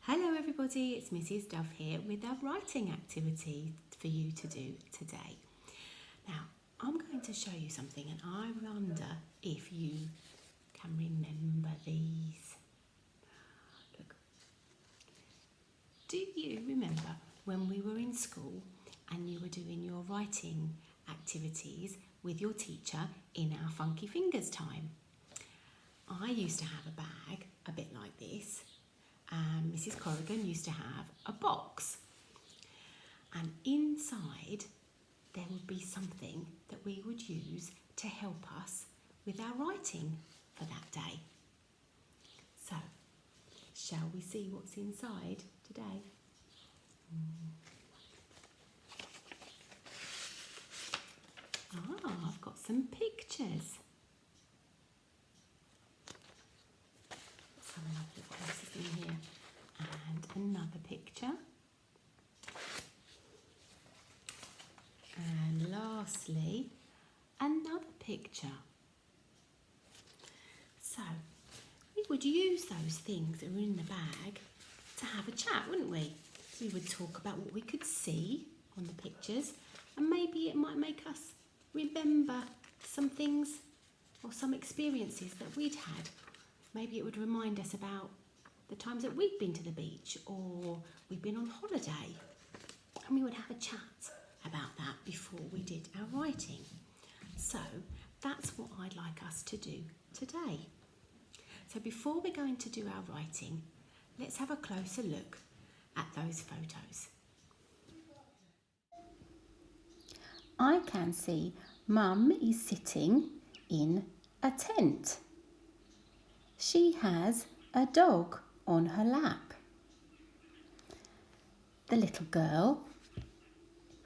Hello everybody, it's Mrs. Dove here with our writing activity for you to do today. Now, I'm going to show you something and I wonder if you can remember these. Look. Do you remember when we were in school and you were doing your writing activities with your teacher in our Funky Fingers time? I used to have a bag a bit like this. Mrs. Corrigan used to have a box, and inside there would be something that we would use to help us with our writing for that day. So, shall we see what's inside today? I've got some pictures. Some lovely places in here. And another picture. And lastly, another picture. So, we would use those things that were in the bag to have a chat, wouldn't we? We would talk about what we could see on the pictures, and maybe it might make us remember some things or some experiences that we'd had. Maybe it would remind us about the times that we'd been to the beach or we'd been on holiday, and we would have a chat about that before we did our writing. So that's what I'd like us to do today. So before we're going to do our writing, let's have a closer look at those photos. I can see Mum is sitting in a tent. She has a dog on her lap. The little girl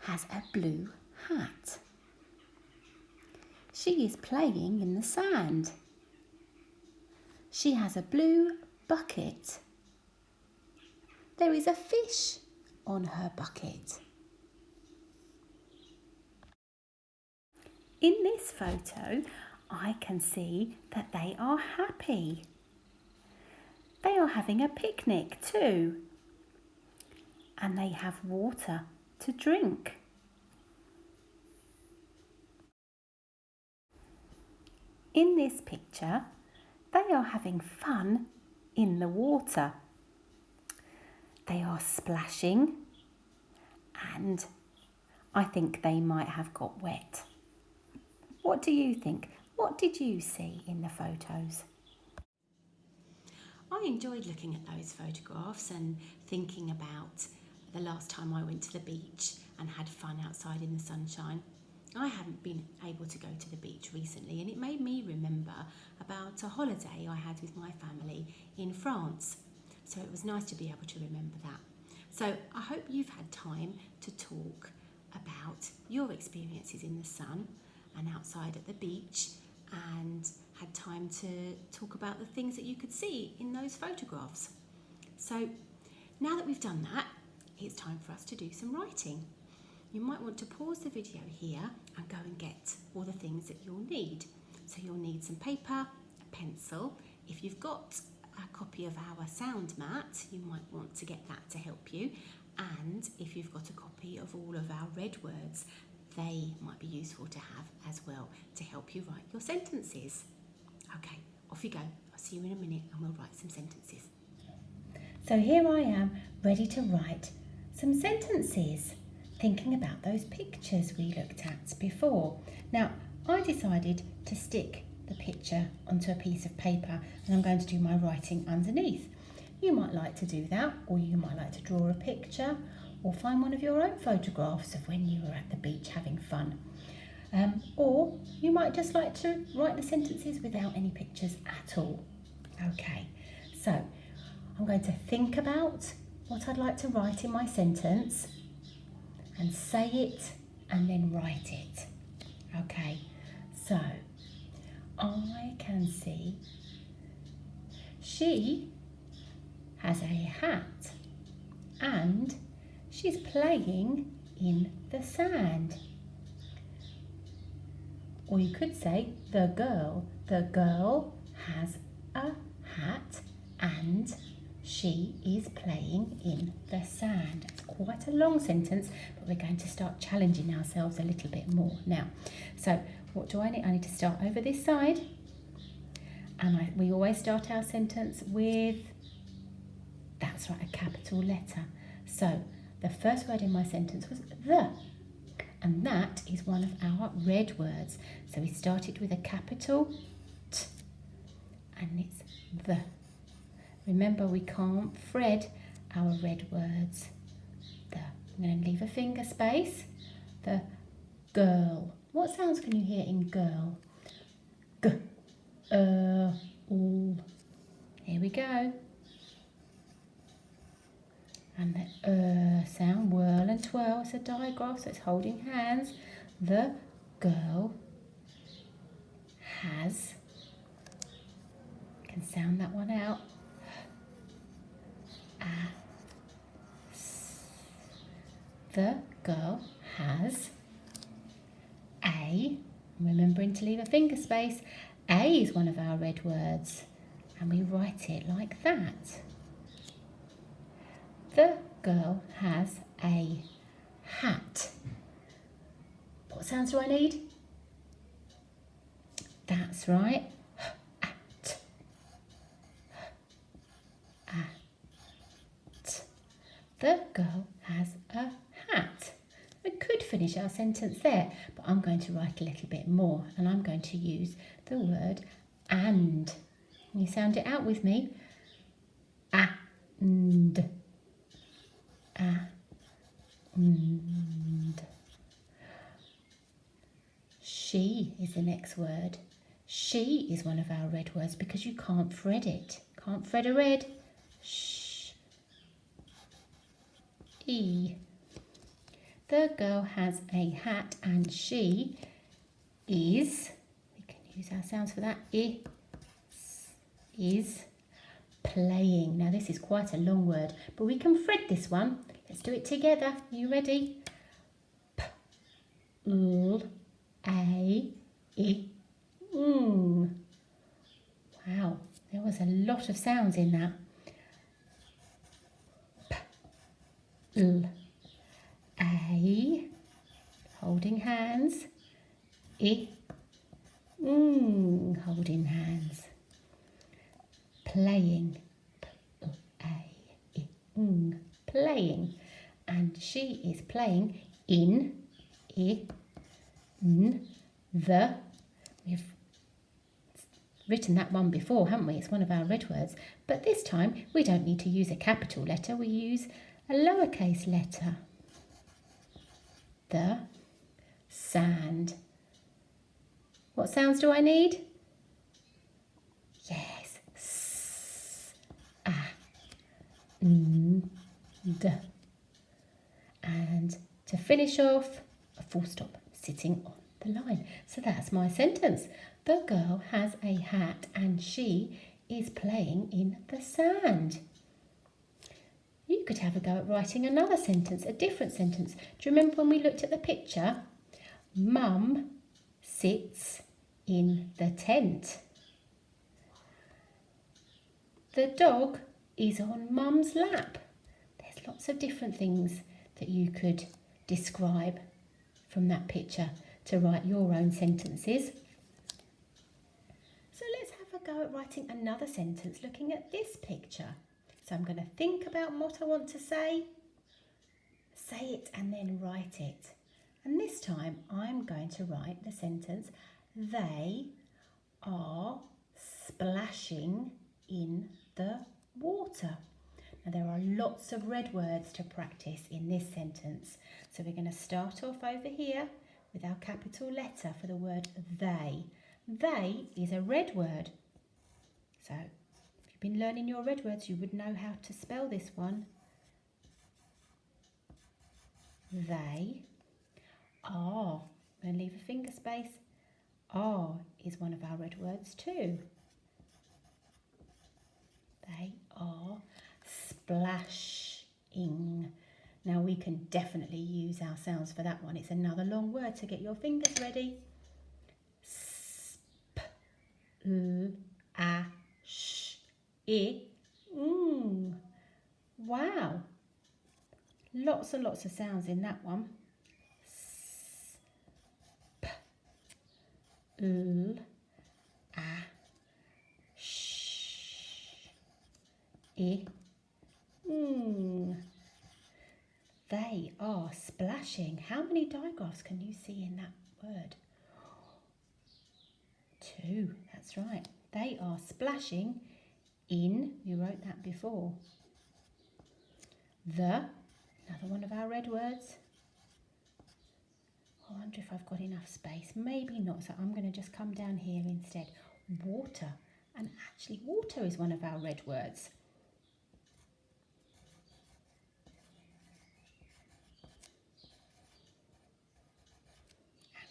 has a blue hat. She is playing in the sand. She has a blue bucket. There is a fish on her bucket. In this photo, I can see that they are happy. They are having a picnic too. And they have water to drink. In this picture, they are having fun in the water. They are splashing, and I think they might have got wet. What do you think? What did you see in the photos? I enjoyed looking at those photographs and thinking about the last time I went to the beach and had fun outside in the sunshine. I haven't been able to go to the beach recently, and it made me remember about a holiday I had with my family in France. So it was nice to be able to remember that. So I hope you've had time to talk about your experiences in the sun and outside at the beach, and had time to talk about the things that you could see in those photographs. So now that we've done that, it's time for us to do some writing. You might want to pause the video here and go and get all the things that you'll need. So you'll need some paper, a pencil. If you've got a copy of our sound mat, you might want to get that to help you. And if you've got a copy of all of our red words, they might be useful to have as well to help you write your sentences. Okay, off you go. I'll see you in a minute and we'll write some sentences. So here I am, ready to write some sentences, thinking about those pictures we looked at before. Now, I decided to stick the picture onto a piece of paper and I'm going to do my writing underneath. You might like to do that, or you might like to draw a picture or find one of your own photographs of when you were at the beach having fun. Or you might just like to write the sentences without any pictures at all. Okay, so I'm going to think about what I'd like to write in my sentence and say it and then write it. Okay, so I can see she has a hat and she's playing in the sand. Or you could say the girl. The girl has a hat and She is playing in the sand. It's quite a long sentence, but we're going to start challenging ourselves a little bit more now. So what do I need? I need to start over this side. And we always start our sentence with, that's right, a capital letter. So the first word in my sentence was the. And that is one of our red words. So we started with a capital T, and it's the. Remember, we can't thread our red words. The. I'm going to leave a finger space. The girl. What sounds can you hear in girl? G, all. Here we go. And the sound, whirl and twirl, it's a digraph, so it's holding hands. The girl has, can sound that one out. The girl has a, remembering to leave a finger space, a is one of our red words, and we write it like that. The girl has a hat. What sounds do I need? That's right. At. At. The girl has a hat. We could finish our sentence there, but I'm going to write a little bit more, and I'm going to use the word and. Can you sound it out with me? And. And. She is the next word. She is one of our red words because you can't thread it. Can't thread a red. Sh. E. The girl has a hat and she is, we can use our sounds for that, is playing. Now this is quite a long word, but we can thread this one. Let's do it together. Are you ready? P, L, A, I, Wow, there was a lot of sounds in that. P, L, A, holding hands. I, holding hands. Playing. P, L, A, I, playing. And she is playing in, the. We've written that one before, haven't we? It's one of our red words. But this time we don't need to use a capital letter. We use a lowercase letter. The sand. What sounds do I need? Yes. S, a, n, d. And to finish off, a full stop sitting on the line. So that's my sentence. The girl has a hat and she is playing in the sand. You could have a go at writing another sentence, a different sentence. Do you remember when we looked at the picture? Mum sits in the tent. The dog is on Mum's lap. There's lots of different things that you could describe from that picture to write your own sentences. So let's have a go at writing another sentence looking at this picture. So I'm going to think about what I want to say it and then write it. And this time I'm going to write the sentence, they are splashing in the water. Now there are lots of red words to practice in this sentence. So we're going to start off over here with our capital letter for the word they. They is a red word. So if you've been learning your red words, you would know how to spell this one. They are. I'm going to leave a finger space. Are is one of our red words too. They are splashing. Now we can definitely use our sounds for that one. It's another long word, so get your fingers ready. Sp, l, a, sh, I, Wow, lots and lots of sounds in that one. S, p, l, a, sh, I, ng. They are splashing. How many digraphs can you see in that word? 2, that's right. They are splashing in, we wrote that before. The, another one of our red words. I wonder if I've got enough space. Maybe not, so I'm going to just come down here instead. Water, and actually water is one of our red words.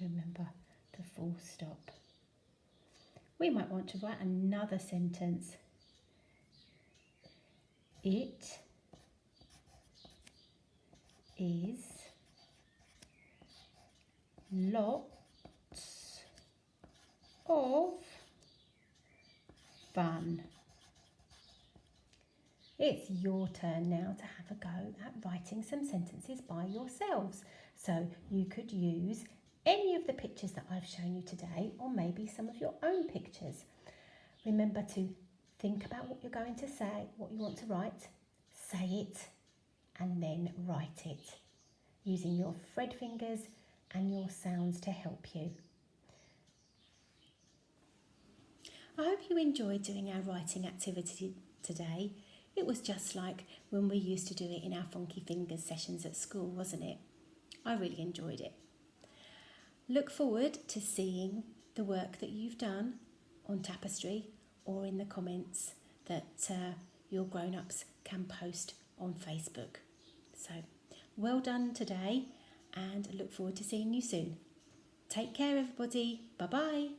And remember the full stop. We might want to write another sentence. It is lots of fun. It's your turn now to have a go at writing some sentences by yourselves. So you could use any of the pictures that I've shown you today, or maybe some of your own pictures. Remember to think about what you're going to say, what you want to write, say it, and then write it, using your Fred fingers and your sounds to help you. I hope you enjoyed doing our writing activity today. It was just like when we used to do it in our Funky Fingers sessions at school, wasn't it? I really enjoyed it. Look forward to seeing the work that you've done on Tapestry or in the comments that your grown-ups can post on Facebook. So, well done today, and look forward to seeing you soon. Take care, everybody. Bye-bye.